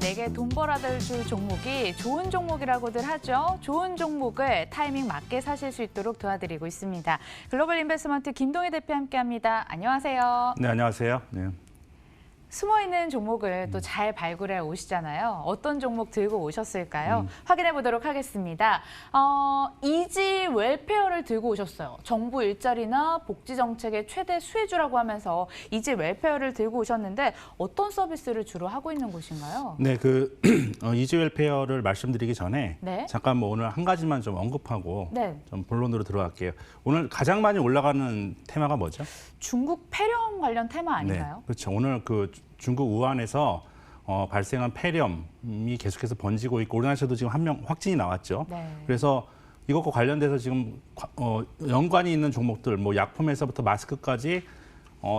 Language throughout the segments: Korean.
내게 돈 벌어다 줄 종목이 좋은 종목이라고들 하죠. 좋은 종목을 타이밍 맞게 사실 수 있도록 도와드리고 있습니다. 글로벌 인베스트먼트 김동희 대표 함께합니다. 안녕하세요. 네, 안녕하세요. 네. 숨어있는 종목을 또 잘 발굴해 오시잖아요. 어떤 종목 들고 오셨을까요? 확인해 보도록 하겠습니다. 이지 웰페어를 들고 오셨어요. 정부 일자리나 복지 정책의 최대 수혜주라고 하면서 이지 웰페어를 들고 오셨는데 어떤 서비스를 주로 하고 있는 곳인가요? 네, 이지 웰페어를 말씀드리기 전에 네. 잠깐 오늘 한 가지만 좀 언급하고 네. 좀 본론으로 들어갈게요. 오늘 가장 많이 올라가는 테마가 뭐죠? 중국 폐렴 관련 테마 아닌가요? 네, 그렇죠. 오늘 중국 우한에서 발생한 폐렴이 계속해서 번지고 있고 우리나라에서도 지금 한 명 확진이 나왔죠. 네. 그래서 이것과 관련돼서 지금 연관이 있는 종목들, 뭐 약품에서부터 마스크까지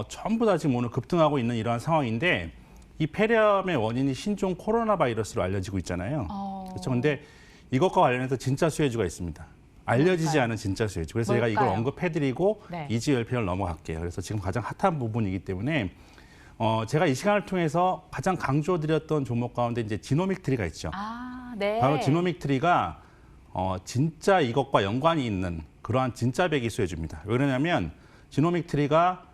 전부 다 지금 오늘 급등하고 있는 이러한 상황인데 이 폐렴의 원인이 신종 코로나 바이러스로 알려지고 있잖아요. 그렇죠. 근데 이것과 관련해서 진짜 수혜주가 있습니다. 알려지지 뭘까요? 않은 진짜 수혜주. 그래서 제가 이걸 뭘까요? 언급해드리고 네. 이지 웰페어를 넘어갈게요. 그래서 지금 가장 핫한 부분이기 때문에 제가 이 시간을 통해서 가장 강조드렸던 종목 가운데 이제 지노믹 트리가 있죠. 네. 바로 지노믹 트리가 진짜 이것과 연관이 있는 그러한 진짜 배기 수혜주입니다. 왜 그러냐면 지노믹 트리가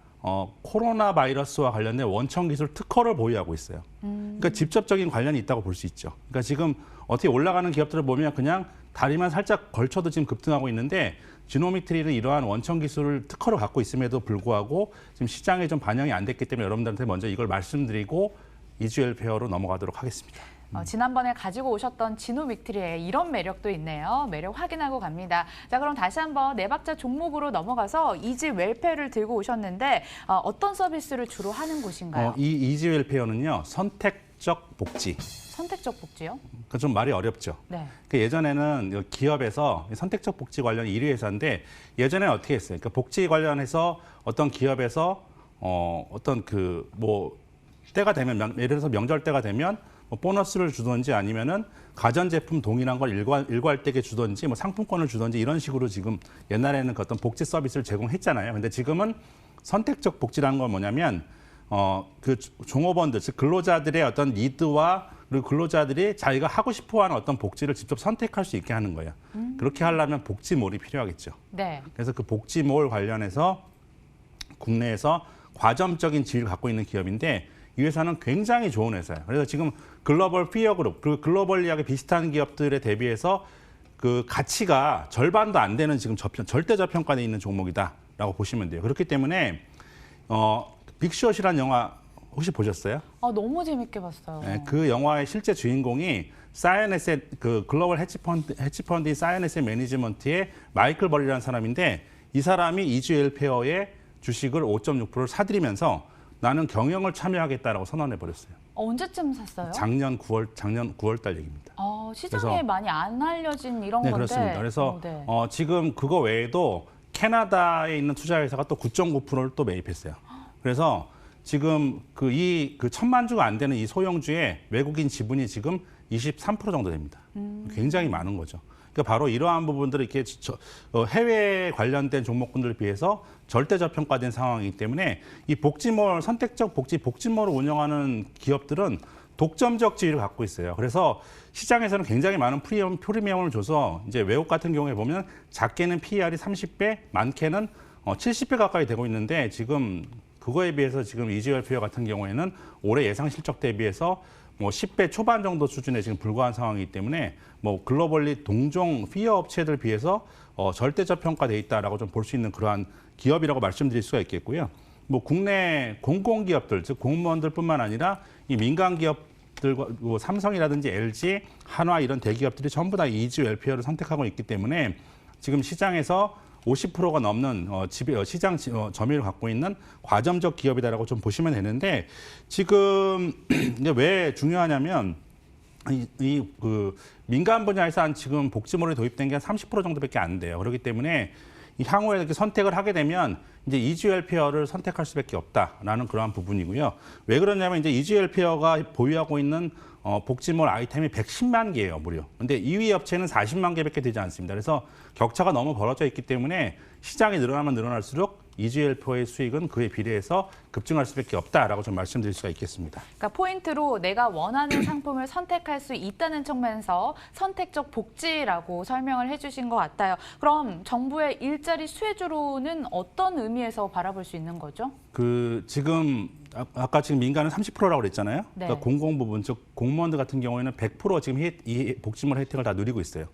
코로나 바이러스와 관련된 원천 기술 특허를 보유하고 있어요. 그러니까 직접적인 관련이 있다고 볼 수 있죠. 그러니까 지금 어떻게 올라가는 기업들을 보면 그냥 다리만 살짝 걸쳐도 지금 급등하고 있는데 지노믹 트리는 이러한 원천 기술을 특허를 갖고 있음에도 불구하고 지금 시장에 좀 반영이 안 됐기 때문에 여러분들한테 먼저 이걸 말씀드리고 이지 웰페어로 넘어가도록 하겠습니다. 지난번에 가지고 오셨던 지노믹트리에 이런 매력도 있네요. 매력 확인하고 갑니다. 자, 그럼 다시 한번 네 박자 종목으로 넘어가서 이지 웰페어를 들고 오셨는데 어떤 서비스를 주로 하는 곳인가요? 이 이지 웰페어는요, 선택적 복지. 선택적 복지요? 그 좀 말이 어렵죠. 네. 예전에는 기업에서 선택적 복지 관련 1위 회사인데 예전에는 어떻게 했어요? 그러니까 복지 관련해서 어떤 기업에서 어떤 때가 되면 예를 들어서 명절 때가 되면 뭐 보너스를 주든지 아니면은 가전제품 동일한 걸 일괄되게 주든지 뭐 상품권을 주든지 이런 식으로 지금 옛날에는 어떤 복지 서비스를 제공했잖아요. 근데 지금은 선택적 복지라는 건 뭐냐면 종업원들, 즉 근로자들의 어떤 니드와 그리고 근로자들이 자기가 하고 싶어하는 어떤 복지를 직접 선택할 수 있게 하는 거예요. 그렇게 하려면 복지몰이 필요하겠죠. 네. 그래서 그 복지몰 관련해서 국내에서 과점적인 지위를 갖고 있는 기업인데 이 회사는 굉장히 좋은 회사예요. 그래서 지금 글로벌 피어 그룹 그리고 글로벌리하게 비슷한 기업들에 대비해서 그 가치가 절반도 안 되는 지금 절대 저평가돼 있는 종목이다라고 보시면 돼요. 그렇기 때문에 빅숏이라는 영화 혹시 보셨어요? 너무 재밌게 봤어요. 네, 그 영화의 실제 주인공이 사이언에셋 글로벌 헤지펀드인 사이언에셋 매니지먼트의 마이클 벌이라는 사람인데 이 사람이 이지 웰페어의 주식을 5.6%를 사들이면서 나는 경영을 참여하겠다라고 선언해 버렸어요. 언제쯤 샀어요? 작년 9월 달 얘기입니다. 시장에 그래서, 많이 안 알려진 이런 네, 건데. 그렇습니다. 그래서 네. 지금 그거 외에도 캐나다에 있는 투자회사가 또 9.9%를 또 매입했어요. 그래서 지금 그 1,000만 주가 안 되는 이 소형주의 외국인 지분이 지금 23% 정도 됩니다. 굉장히 많은 거죠. 그러니까 바로 이러한 부분들을 이렇게 해외 관련된 종목군들에 비해서 절대 저평가된 상황이기 때문에 이 복지몰, 선택적 복지몰을 운영하는 기업들은 독점적 지위를 갖고 있어요. 그래서 시장에서는 굉장히 많은 프리미엄을 줘서 이제 외국 같은 경우에 보면 작게는 PER이 30배, 많게는 70배 가까이 되고 있는데 지금 그거에 비해서 지금 이지 웰페어 같은 경우에는 올해 예상 실적 대비해서 뭐 10배 초반 정도 수준에 지금 불과한 상황이기 때문에 뭐 글로벌리 동종 피어 업체들 비해서 절대 저평가돼 있다라고 좀 볼 수 있는 그러한 기업이라고 말씀드릴 수가 있겠고요. 뭐 국내 공공기업들, 즉 공무원들뿐만 아니라 이 민간 기업들과 뭐 삼성이라든지 LG, 한화 이런 대기업들이 전부 다 이지 웰페어를 선택하고 있기 때문에 지금 시장에서 50%가 넘는 시장 점유율을 갖고 있는 과점적 기업이다라고 좀 보시면 되는데 지금 이게 왜 중요하냐면 그 민간 분야에서 한 지금 복지몰이 도입된 게 한 30% 정도밖에 안 돼요. 그렇기 때문에 향후에 이렇게 선택을 하게 되면 이제 이지 웰페어를 선택할 수밖에 없다라는 그러한 부분이고요. 왜 그러냐면 이제 이지 웰페어가 보유하고 있는 복지몰 아이템이 110만 개예요, 무려. 근데 2위 업체는 40만 개밖에 되지 않습니다. 그래서 격차가 너무 벌어져 있기 때문에 시장이 늘어나면 늘어날수록 EGL표의 수익은 그에 비례해서 급증할 수밖에 없다라고 좀 말씀드릴 수가 있겠습니다. 그러니까 포인트로 내가 원하는 상품을 선택할 수 있다는 측면에서 선택적 복지라고 설명을 해주신 것 같아요. 그럼 정부의 일자리 수혜주로는 어떤 의미에서 바라볼 수 있는 거죠? 지금 아까 지금 민간은 30%라고 그랬잖아요. 네. 그러니까 공공부문 즉 공무원들 같은 경우에는 100% 지금 이 복지물 혜택을 다 누리고 있어요.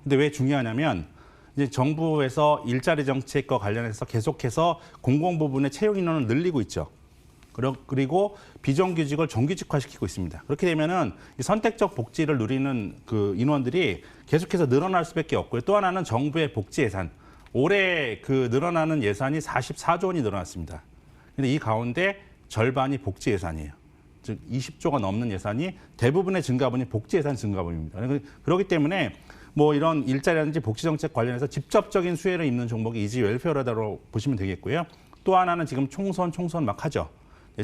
근데 왜 중요하냐면 이제 정부에서 일자리 정책과 관련해서 계속해서 공공부문의 채용 인원을 늘리고 있죠. 그리고 비정규직을 정규직화시키고 있습니다. 그렇게 되면은 이 선택적 복지를 누리는 그 인원들이 계속해서 늘어날 수밖에 없고요. 또 하나는 정부의 복지 예산. 올해 그 늘어나는 예산이 44조 원이 늘어났습니다. 근데 이 가운데 절반이 복지 예산이에요. 즉 20조가 넘는 예산이 대부분의 증가분이 복지 예산 증가분입니다. 그렇기 때문에 뭐 이런 일자리라든지 복지 정책 관련해서 직접적인 수혜를 입는 종목이 이지 웰페어라고 보시면 되겠고요. 또 하나는 지금 총선 막 하죠.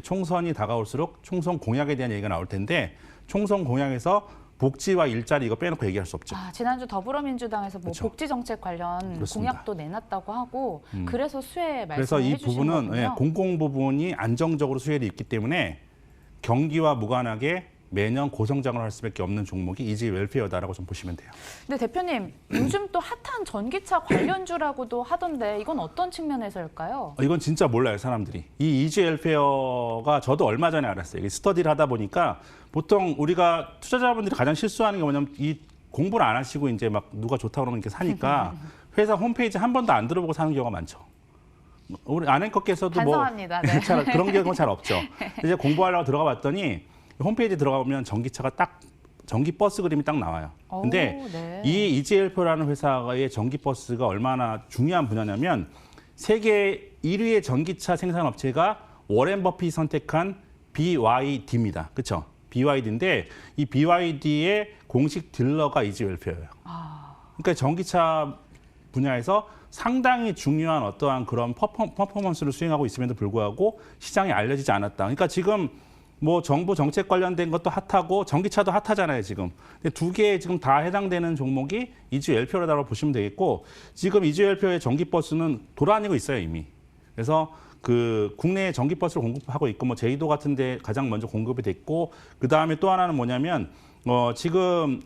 총선이 다가올수록 총선 공약에 대한 얘기가 나올 텐데 총선 공약에서 복지와 일자리 이거 빼놓고 얘기할 수 없죠. 지난주 더불어민주당에서 뭐 그렇죠. 복지 정책 관련 그렇습니다. 공약도 내놨다고 하고 그래서 수혜 그래서 말씀을 이 해주신 부분은 거군요. 공공 부분이 안정적으로 수혜를 입기 때문에 경기와 무관하게 매년 고성장을 할 수밖에 없는 종목이 이지 웰페어다라고 좀 보시면 돼요. 근데 대표님, 요즘 또 핫한 전기차 관련주라고도 하던데 이건 어떤 측면에서일까요? 이건 진짜 몰라요, 사람들이. 이 이지 웰페어가 저도 얼마 전에 알았어요. 이 스터디를 하다 보니까 보통 우리가 투자자분들이 가장 실수하는 게 뭐냐면 이 공부를 안 하시고 이제 막 누가 좋다고 그러면 이렇게 사니까 회사 홈페이지 한 번도 안 들어보고 사는 경우가 많죠. 우리 아내께서도 반성합니다. 네. 잘 그런 경우는 잘 없죠. 이제 공부하려고 들어가 봤더니 홈페이지 들어가 보면 전기차가 딱 전기 버스 그림이 딱 나와요. 근데 네. 이 이지엘표라는 회사의 전기 버스가 얼마나 중요한 분야냐면 세계 1위의 전기차 생산 업체가 워렌 버핏이 선택한 BYD입니다. 그렇죠? BYD인데 이 BYD의 공식 딜러가 이지엘표예요. 그러니까 전기차 분야에서 상당히 중요한 어떠한 그런 퍼포먼스를 수행하고 있음에도 불구하고 시장에 알려지지 않았다. 그러니까 지금 뭐 정부 정책 관련된 것도 핫하고 전기차도 핫하잖아요, 지금. 근데 두 개 지금 다 해당되는 종목이 이지엘표라고 보시면 되겠고 지금 이지엘표의 전기버스는 돌아다니고 있어요, 이미. 그래서 그 국내에 전기버스를 공급하고 있고 뭐 제이도 같은 데 가장 먼저 공급이 됐고 그다음에 또 하나는 뭐냐면 지금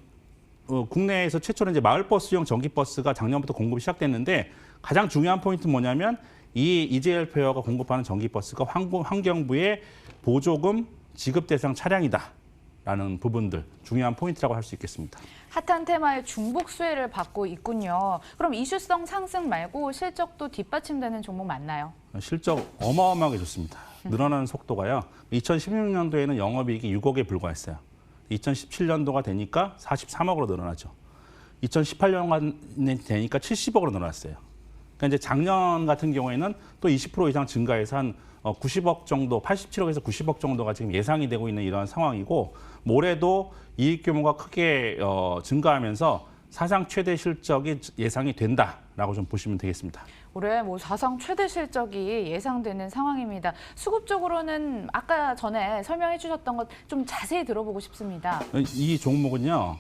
국내에서 최초로 이제 마을버스용 전기버스가 작년부터 공급이 시작됐는데 가장 중요한 포인트는 뭐냐면 이 이지엘표가 공급하는 전기버스가 환경부의 보조금 지급 대상 차량이다라는 부분들 중요한 포인트라고 할 수 있겠습니다. 핫한 테마의 중복 수혜를 받고 있군요. 그럼 이슈성 상승 말고 실적도 뒷받침되는 종목 맞나요? 실적 어마어마하게 좋습니다. 늘어나는 속도가요. 2016년도에는 영업이익이 6억에 불과했어요. 2017년도가 되니까 43억으로 늘어나죠. 2018년에 되니까 70억으로 늘어났어요. 그러니까 이제 작년 같은 경우에는 또 20% 이상 증가해서 한 90억 정도, 87억에서 90억 정도가 지금 예상이 되고 있는 이런 상황이고 올해도 이익 규모가 크게 증가하면서 사상 최대 실적이 예상이 된다라고 좀 보시면 되겠습니다. 올해 뭐 사상 최대 실적이 예상되는 상황입니다. 수급 쪽으로는 아까 전에 설명해 주셨던 것 좀 자세히 들어보고 싶습니다. 이 종목은요,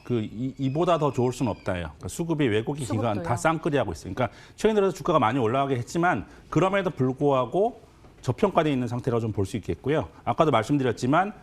이보다 더 좋을 수는 없다예요. 그러니까 수급이 외국인 기관 다 쌍끌이하고 있어요. 그러니까 최근 들어서 주가가 많이 올라가게 했지만 그럼에도 불구하고 저평가되어 있는 상태라고 좀 볼 수 있겠고요. 아까도 말씀드렸지만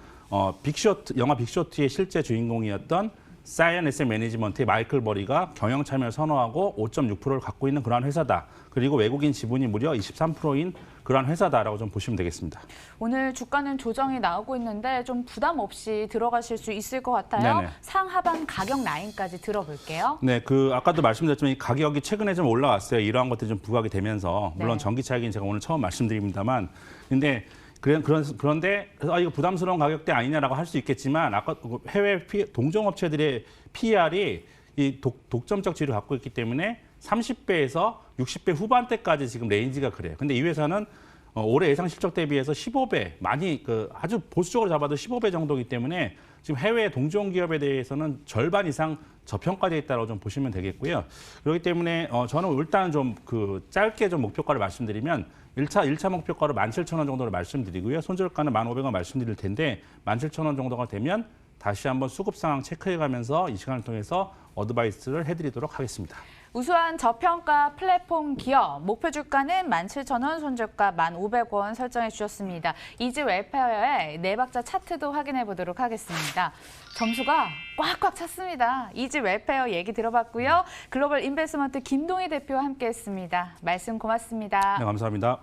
영화 빅쇼트의 실제 주인공이었던 사이언 에셋 매니지먼트의 마이클 버리가 경영 참여를 선호하고 5.6%를 갖고 있는 그러한 회사다. 그리고 외국인 지분이 무려 23%인 그러한 회사다라고 좀 보시면 되겠습니다. 오늘 주가는 조정이 나오고 있는데 좀 부담 없이 들어가실 수 있을 것 같아요. 네네. 상하반 가격 라인까지 들어볼게요. 네, 아까도 말씀드렸지만 이 가격이 최근에 좀 올라왔어요. 이러한 것들이 좀 부각이 되면서 물론 네. 전기차 얘기는 제가 오늘 처음 말씀드립니다만, 근데 그런데 이거 부담스러운 가격대 아니냐라고 할 수 있겠지만 아까 해외 동종업체들의 PER이 이 독점적 지위를 갖고 있기 때문에 30배에서 60배 후반대까지 지금 레인지가 그래요. 근데 이 회사는 올해 예상 실적 대비해서 15배, 많이 아주 보수적으로 잡아도 15배 정도이기 때문에 지금 해외 동종 기업에 대해서는 절반 이상 저평가되어 있다고 좀 보시면 되겠고요. 그렇기 때문에 저는 일단 좀 짧게 좀 목표가를 말씀드리면 1차 목표가로 17,000원 정도를 말씀드리고요. 손절가는 1,500원 말씀드릴 텐데 17,000원 정도가 되면 다시 한번 수급 상황 체크해가면서 이 시간을 통해서 어드바이스를 해드리도록 하겠습니다. 우수한 저평가 플랫폼 기업, 목표 주가는 17,000원, 손절가 1,500원 설정해 주셨습니다. 이지 웰페어의 네 박자 차트도 확인해 보도록 하겠습니다. 점수가 꽉꽉 찼습니다. 이지 웰페어 얘기 들어봤고요. 글로벌 인베스트먼트 김동희 대표와 함께했습니다. 말씀 고맙습니다. 네, 감사합니다.